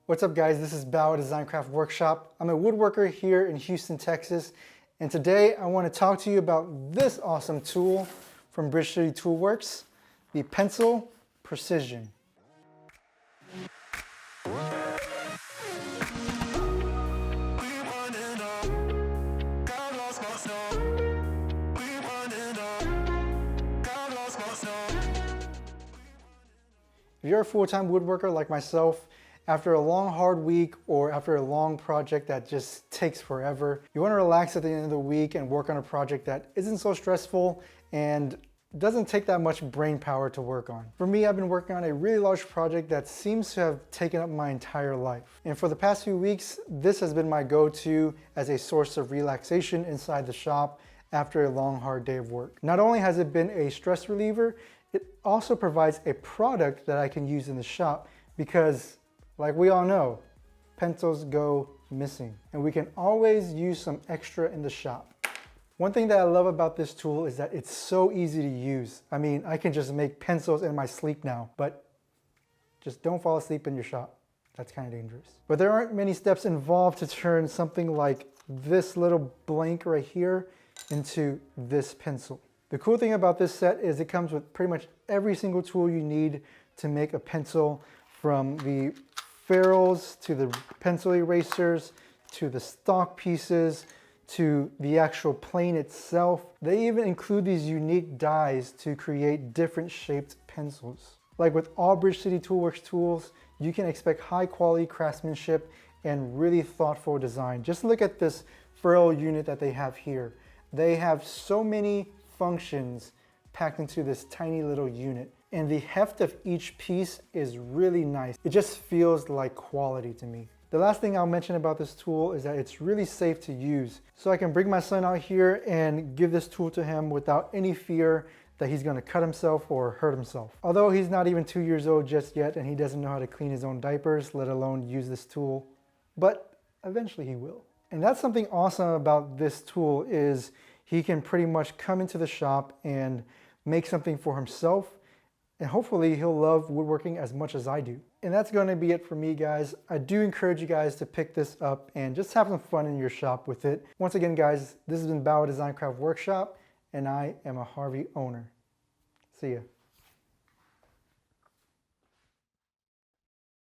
What's up guys, this is Bao Design Craft Workshop. I'm a woodworker here in Houston, Texas, and today I want to talk to you about this awesome tool from Bridge City Toolworks, the Pencil Precision. If you're a full-time woodworker like myself, after a long hard week or after a long project that just takes forever, you want to relax at the end of the week and work on a project that isn't so stressful and doesn't take that much brain power to work on. For me, I've been working on a really large project that seems to have taken up my entire life. And for the past few weeks, this has been my go-to as a source of relaxation inside the shop after a long, hard day of work. Not only has it been a stress reliever, it also provides a product that I can use in the shop because, like we all know, pencils go missing, and we can always use some extra in the shop. One thing that I love about this tool is that it's so easy to use. I mean, I can just make pencils in my sleep now, but just don't fall asleep in your shop. That's kind of dangerous. But there aren't many steps involved to turn something like this little blank right here into this pencil. The cool thing about this set is it comes with pretty much every single tool you need to make a pencil, from the ferrules to the pencil erasers to the stock pieces to the actual plane itself. They even include these unique dies to create different shaped pencils. Like with all Bridge City Toolworks tools, you can expect high quality craftsmanship and really thoughtful design. Just look at this ferrule unit that they have here. They have so many functions packed into this tiny little unit, and the heft of each piece is really nice. It just feels like quality to me. The last thing I'll mention about this tool is that it's really safe to use. So I can bring my son out here and give this tool to him without any fear that he's gonna cut himself or hurt himself. Although he's not even 2 years old just yet and he doesn't know how to clean his own diapers, let alone use this tool, but eventually he will. And that's something awesome about this tool is he can pretty much come into the shop and make something for himself, and hopefully he'll love woodworking as much as I do. And that's going to be it for me, guys. I do encourage you guys to pick this up and just have some fun in your shop with it. Once again, guys, this has been Bao Design Craft Workshop, and I am a Harvey owner. See ya.